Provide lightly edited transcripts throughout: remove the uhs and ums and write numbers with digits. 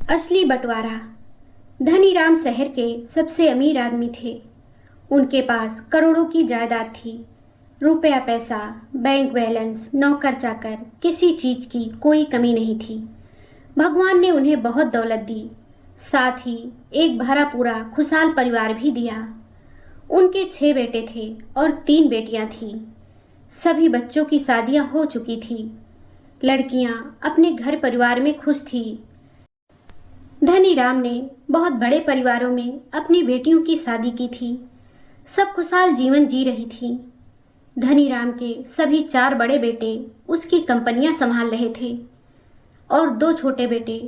असली बंटवारा। धनीराम शहर के सबसे अमीर आदमी थे। उनके पास करोड़ों की जायदाद थी। रुपया पैसा, बैंक बैलेंस, नौकर चाकर, किसी चीज की कोई कमी नहीं थी। भगवान ने उन्हें बहुत दौलत दी, साथ ही एक भरा पूरा खुशहाल परिवार भी दिया। उनके 6 बेटे थे और 3 बेटियां थीं। सभी बच्चों की शादियां हो चुकी थी। लड़कियां अपने घर परिवार में खुश थी। धनीराम ने बहुत बड़े परिवारों में अपनी बेटियों की शादी की थी। सब खुशहाल जीवन जी रही थी। धनीराम के सभी 4 बड़े बेटे उसकी कंपनियां संभाल रहे थे और 2 छोटे बेटे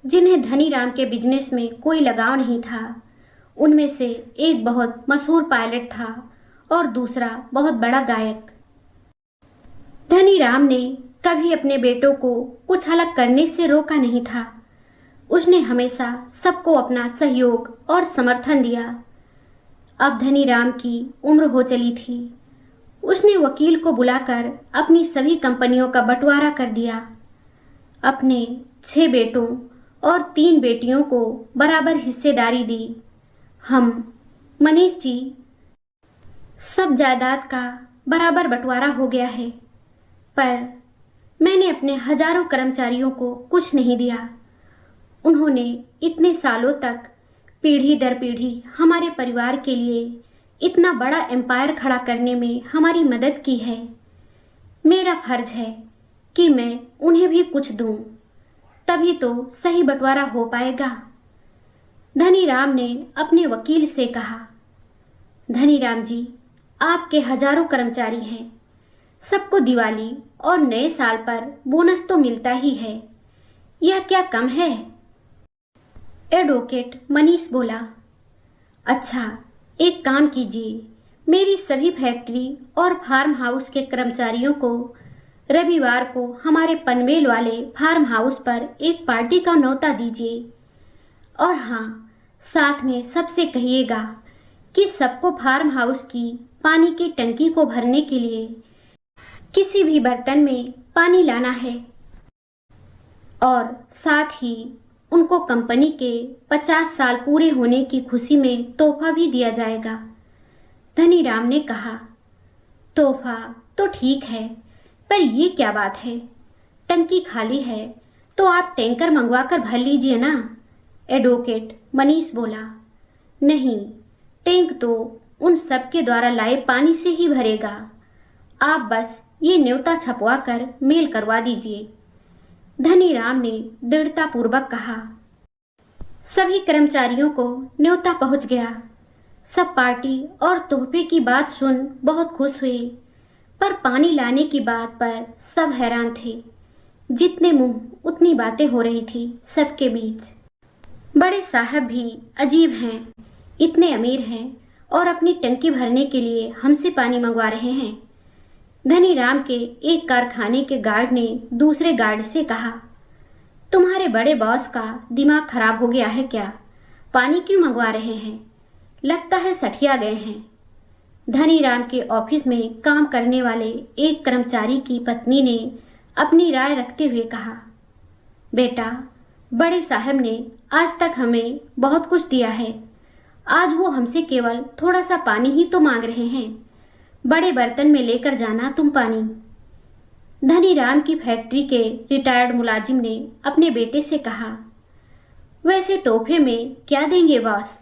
जिन्हें धनीराम के बिजनेस में कोई लगाव नहीं था। उनमें से एक बहुत मशहूर पायलट था और दूसरा बहुत बड़ा गायक। धनीराम ने कभी अपने बेटों को कुछ अलग करने से रोका नहीं था। उसने हमेशा सबको अपना सहयोग और समर्थन दिया। अब धनीराम की उम्र हो चली थी। उसने वकील को बुलाकर अपनी सभी कंपनियों का बंटवारा कर दिया। अपने 6 बेटों और 3 बेटियों को बराबर हिस्सेदारी दी। हम मनीष जी, सब जायदाद का बराबर बंटवारा हो गया है, पर मैंने अपने हजारों कर्मचारियों को कुछ नहीं दिया। उन्होंने इतने सालों तक पीढ़ी दर पीढ़ी हमारे परिवार के लिए इतना बड़ा एम्पायर खड़ा करने में हमारी मदद की है। मेरा फर्ज है कि मैं उन्हें भी कुछ दूं, तभी तो सही बंटवारा हो पाएगा। धनीराम ने अपने वकील से कहा, धनीराम जी, आपके हजारों कर्मचारी हैं। सबको दिवाली और नए साल पर बोनस तो मिलता ही है। यह क्या कम है? एडवोकेट मनीष बोला, अच्छा, एक काम कीजिए, मेरी सभी फैक्ट्री और फार्म हाउस के कर्मचारियों को रविवार को हमारे पनवेल वाले फार्म हाउस पर एक पार्टी का न्योता दीजिए। और हाँ, साथ में सबसे कहिएगा कि सबको फार्म हाउस की पानी की टंकी को भरने के लिए किसी भी बर्तन में पानी लाना है। और साथ ही उनको कंपनी के 50 साल पूरे होने की खुशी में तोहफा भी दिया जाएगा। धनीराम ने कहा, तोहफा तो ठीक है, पर ये क्या बात है? टंकी खाली है तो आप टैंकर मंगवा कर भर लीजिए ना। एडवोकेट मनीष बोला, नहीं, टैंक तो उन सबके द्वारा लाए पानी से ही भरेगा। आप बस ये न्योता छपवा कर मेल करवा दीजिए। धनीराम ने दृढ़तापूर्वक कहा। सभी कर्मचारियों को न्योता पहुंच गया। सब पार्टी और तोहफे की बात सुन बहुत खुश हुए, पर पानी लाने की बात पर सब हैरान थे। जितने मुंह उतनी बातें हो रही थी सबके बीच। बड़े साहब भी अजीब हैं, इतने अमीर हैं और अपनी टंकी भरने के लिए हमसे पानी मंगवा रहे हैं। धनीराम के एक कारखाने के गार्ड ने दूसरे गार्ड से कहा, तुम्हारे बड़े बॉस का दिमाग खराब हो गया है क्या? पानी क्यों मंगवा रहे हैं? लगता है सठिया गए हैं। धनीराम के ऑफिस में काम करने वाले एक कर्मचारी की पत्नी ने अपनी राय रखते हुए कहा, बेटा, बड़े साहब ने आज तक हमें बहुत कुछ दिया है। आज वो हमसे केवल थोड़ा सा पानी ही तो मांग रहे हैं। बड़े बर्तन में लेकर जाना तुम पानी। धनीराम की फैक्ट्री के रिटायर्ड मुलाजिम ने अपने बेटे से कहा, वैसे तोहफे में क्या देंगे बॉस?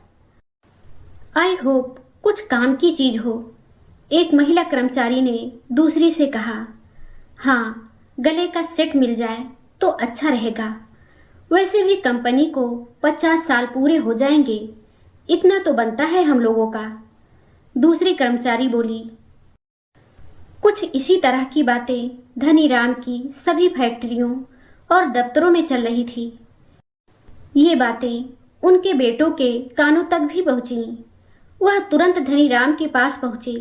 आई होप कुछ काम की चीज हो। एक महिला कर्मचारी ने दूसरी से कहा, हाँ, गले का सेट मिल जाए तो अच्छा रहेगा। वैसे भी कंपनी को 50 साल पूरे हो जाएंगे, इतना तो बनता है हम लोगों का। दूसरी कर्मचारी बोली। कुछ इसी तरह की बातें धनीराम की सभी फैक्ट्रियों और दफ्तरों में चल रही थी। ये बातें उनके बेटों के कानों तक भी पहुंची। वह तुरंत धनीराम के पास पहुंचे।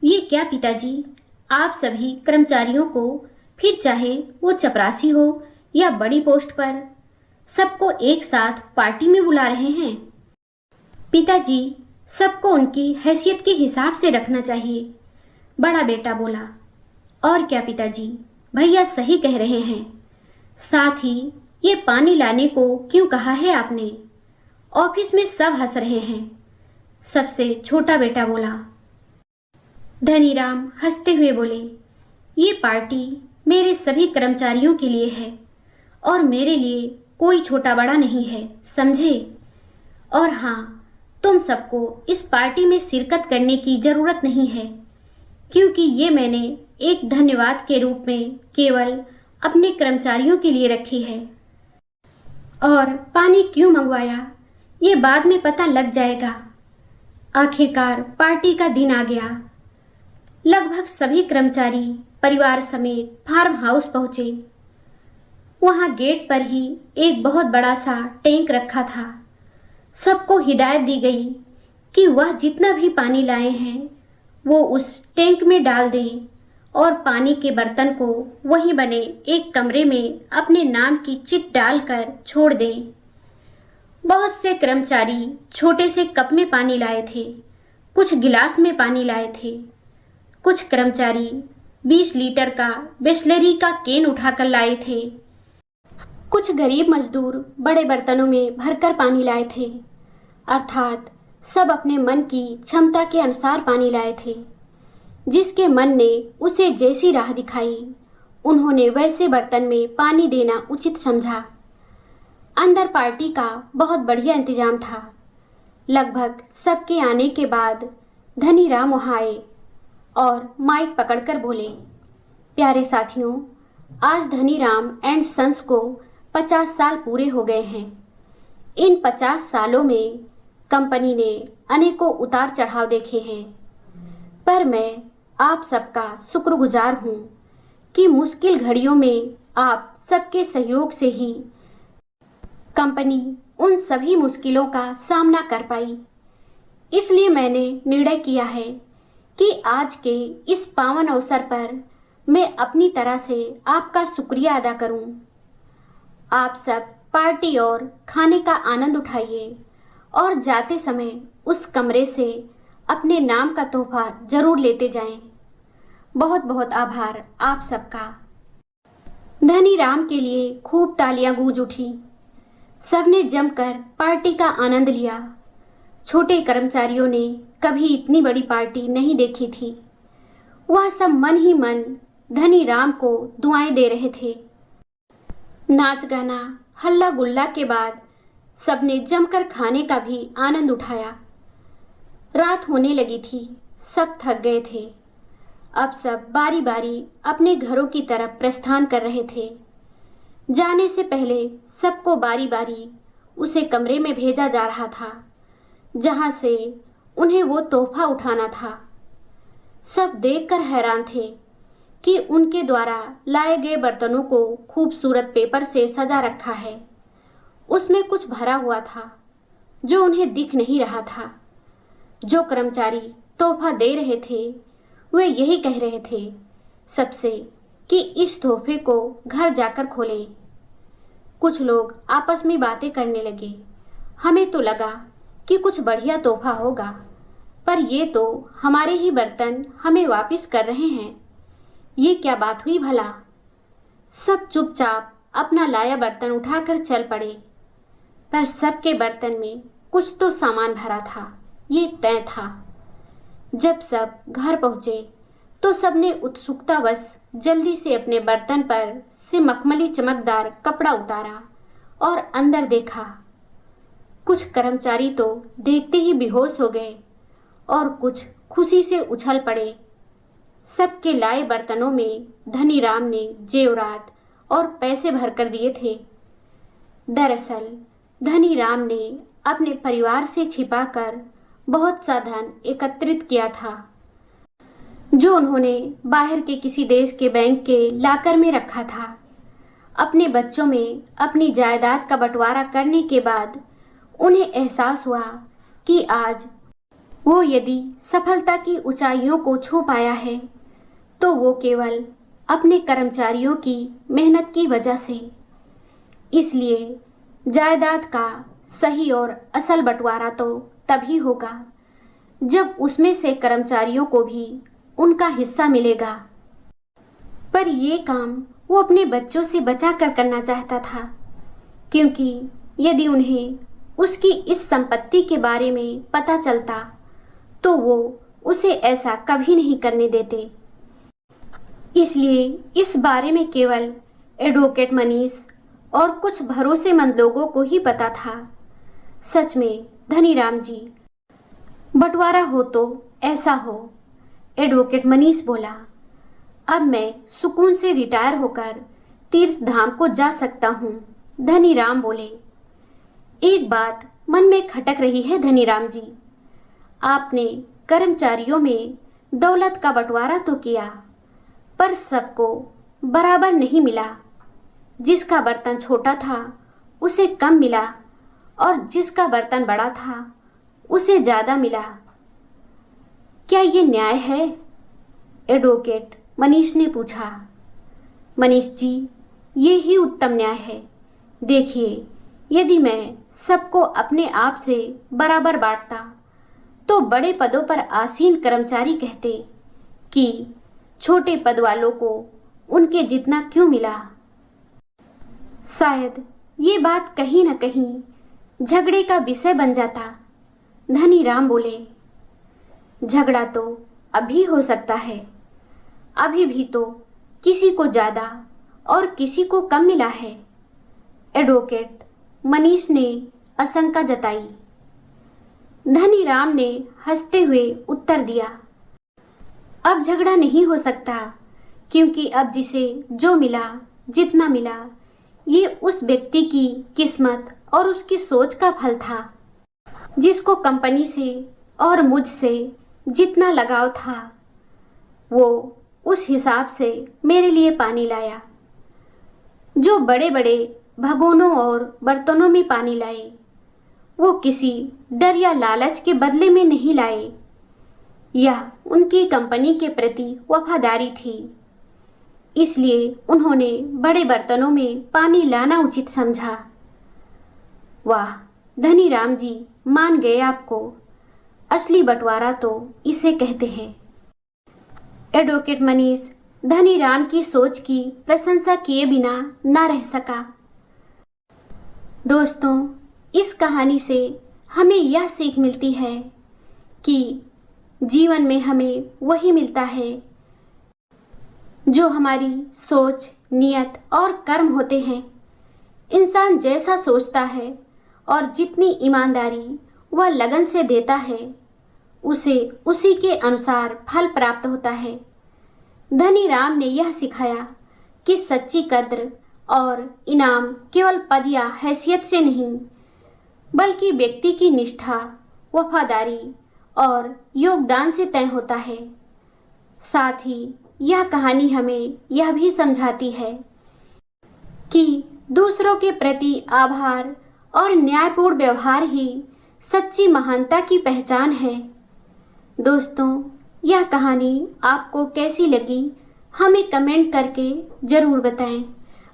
ये क्या पिताजी, आप सभी कर्मचारियों को, फिर चाहे वो चपरासी हो या बड़ी पोस्ट पर, सबको एक साथ पार्टी में बुला रहे हैं? पिताजी, सबको उनकी हैसियत के हिसाब से रखना चाहिए, बड़ा बेटा बोला। और क्या पिताजी, भैया सही कह रहे हैं। साथ ही ये पानी लाने को क्यों कहा है आपने? ऑफिस में सब हंस रहे हैं, सबसे छोटा बेटा बोला। धनीराम हंसते हुए बोले, ये पार्टी मेरे सभी कर्मचारियों के लिए है और मेरे लिए कोई छोटा बड़ा नहीं है, समझे? और हाँ, तुम सबको इस पार्टी में शिरकत करने की ज़रूरत नहीं है, क्योंकि ये मैंने एक धन्यवाद के रूप में केवल अपने कर्मचारियों के लिए रखी है। और पानी क्यों मंगवाया ये बाद में पता लग जाएगा। आखिरकार पार्टी का दिन आ गया। लगभग सभी कर्मचारी परिवार समेत फार्म हाउस पहुंचे। वहां गेट पर ही एक बहुत बड़ा सा टैंक रखा था। सबको हिदायत दी गई कि वह जितना भी पानी लाए हैं वो उस टैंक में डाल दें और पानी के बर्तन को वहीं बने एक कमरे में अपने नाम की चिट डालकर छोड़ दें। बहुत से कर्मचारी छोटे से कप में पानी लाए थे, कुछ गिलास में पानी लाए थे। कुछ कर्मचारी 20 लीटर का बिस्लरी का कैन उठाकर लाए थे। कुछ गरीब मजदूर बड़े बर्तनों में भरकर पानी लाए थे। अर्थात सब अपने मन की क्षमता के अनुसार पानी लाए थे। जिसके मन ने उसे जैसी राह दिखाई, उन्होंने वैसे बर्तन में पानी देना उचित समझा। अंदर पार्टी का बहुत बढ़िया इंतजाम था। लगभग सबके आने के बाद धनीराम वहाँ आए और माइक पकड़कर बोले, प्यारे साथियों, आज धनीराम एंड सन्स को 50 साल पूरे हो गए हैं। इन 50 सालों में कंपनी ने अनेकों उतार चढ़ाव देखे हैं, पर मैं आप सबका शुक्रगुजार हूँ कि मुश्किल घड़ियों में आप सबके सहयोग से ही कंपनी उन सभी मुश्किलों का सामना कर पाई। इसलिए मैंने निर्णय किया है कि आज के इस पावन अवसर पर मैं अपनी तरह से आपका शुक्रिया अदा करूं। आप सब पार्टी और खाने का आनंद उठाइए और जाते समय उस कमरे से अपने नाम का तोहफा जरूर लेते जाएं। बहुत बहुत आभार आप सबका। धनीराम के लिए खूब तालियां गूंज उठी। सबने जमकर पार्टी का आनंद लिया। छोटे कर्मचारियों ने कभी इतनी बड़ी पार्टी नहीं देखी थी। वह सब मन ही मन धनीराम को दुआएं दे रहे थे। नाच गाना हल्ला गुल्ला के बाद सबने जमकर खाने का भी आनंद उठाया। रात होने लगी थी, सब थक गए थे। अब सब बारी बारी अपने घरों की तरफ प्रस्थान कर रहे थे। जाने से पहले सबको बारी बारी उसे कमरे में भेजा जा रहा था जहां से उन्हें वो तोहफा उठाना था। सब देखकर हैरान थे कि उनके द्वारा लाए गए बर्तनों को खूबसूरत पेपर से सजा रखा है। उसमें कुछ भरा हुआ था जो उन्हें दिख नहीं रहा था। जो कर्मचारी तोहफा दे रहे थे वे यही कह रहे थे सबसे कि इस तोहफे को घर जाकर खोलें। कुछ लोग आपस में बातें करने लगे। हमें तो लगा कि कुछ बढ़िया तोहफा होगा, पर ये तो हमारे ही बर्तन हमें वापस कर रहे हैं। ये क्या बात हुई भला? सब चुपचाप अपना लाया बर्तन उठाकर चल पड़े, पर सबके बर्तन में कुछ तो सामान भरा था, ये तय था। जब सब घर पहुंचे तो सबने उत्सुकतावश जल्दी से अपने बर्तन पर से मखमली चमकदार कपड़ा उतारा और अंदर देखा। कुछ कर्मचारी तो देखते ही बेहोश हो गए और कुछ खुशी से उछल पड़े। सबके लाए बर्तनों में धनीराम ने जेवरात और पैसे भर कर दिए थे। दरअसल धनीराम ने अपने परिवार से छिपाकर बहुत सा धन एकत्रित किया था जो उन्होंने बाहर के किसी देश के बैंक के लाकर में रखा था। अपने बच्चों में अपनी जायदाद का बंटवारा करने के बाद उन्हें एहसास हुआ कि आज वो यदि सफलता की ऊंचाइयों को छू पाया है तो वो केवल अपने कर्मचारियों की मेहनत की वजह से। इसलिए जायदाद का सही और असल बंटवारा तो तभी होगा जब उसमें से कर्मचारियों को भी उनका हिस्सा मिलेगा। पर ये काम वो अपने बच्चों से बचा कर करना चाहता था। क्योंकि यदि उन्हें उसकी इस संपत्ति के बारे में पता चलता तो वो उसे ऐसा कभी नहीं करने देते। इसलिए इस बारे में केवल एडवोकेट मनीष और कुछ भरोसेमंद लोगों को ही पता था। सच में धनीराम जी, बंटवारा हो तो ऐसा हो। एडवोकेट मनीष बोला, अब मैं सुकून से रिटायर होकर तीर्थ धाम को जा सकता हूँ। धनीराम बोले, एक बात मन में खटक रही है धनीराम जी, आपने कर्मचारियों में दौलत का बंटवारा तो किया, पर सबको बराबर नहीं मिला। जिसका बर्तन छोटा था उसे कम मिला और जिसका बर्तन बड़ा था उसे ज़्यादा मिला। क्या ये न्याय है? एडवोकेट मनीष ने पूछा। मनीष जी, ये ही उत्तम न्याय है। देखिए, यदि मैं सबको अपने आप से बराबर बांटता तो बड़े पदों पर आसीन कर्मचारी कहते कि छोटे पद वालों को उनके जितना क्यों मिला। शायद ये बात कहीं न कहीं झगड़े का विषय बन जाता। धनीराम बोले, झगड़ा तो अभी हो सकता है, अभी भी तो किसी को ज़्यादा और किसी को कम मिला है। एडवोकेट मनीष ने आशंका जताई। धनीराम ने हंसते हुए उत्तर दिया, अब झगड़ा नहीं हो सकता, क्योंकि अब जिसे जो मिला, जितना मिला, ये उस व्यक्ति की किस्मत और उसकी सोच का फल था। जिसको कंपनी से और मुझसे जितना लगाव था वो उस हिसाब से मेरे लिए पानी लाया। जो बड़े बड़े भगोनों और बर्तनों में पानी लाए वो किसी डर या लालच के बदले में नहीं लाए, यह उनकी कंपनी के प्रति वफादारी थी। इसलिए उन्होंने बड़े बर्तनों में पानी लाना उचित समझा। वाह धनीराम जी, मान गए आपको। असली बंटवारा तो इसे कहते हैं। एडवोकेट मनीष धनीराम की सोच की प्रशंसा किए बिना ना रह सका। दोस्तों, इस कहानी से हमें यह सीख मिलती है कि जीवन में हमें वही मिलता है जो हमारी सोच, नियत और कर्म होते हैं। इंसान जैसा सोचता है और जितनी ईमानदारी वह लगन से देता है उसे उसी के अनुसार फल प्राप्त होता है। धनीराम ने यह सिखाया कि सच्ची कद्र और इनाम केवल पद या हैसियत से नहीं, बल्कि व्यक्ति की निष्ठा, वफादारी और योगदान से तय होता है। साथ ही यह कहानी हमें यह भी समझाती है कि दूसरों के प्रति आभार और न्यायपूर्ण व्यवहार ही सच्ची महानता की पहचान है। दोस्तों, यह कहानी आपको कैसी लगी हमें कमेंट करके ज़रूर बताएं।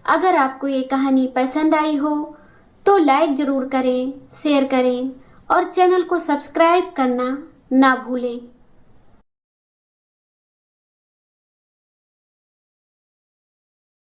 अगर आपको ये कहानी पसंद आई हो तो लाइक ज़रूर करें, शेयर करें और चैनल को सब्सक्राइब करना ना भूलें।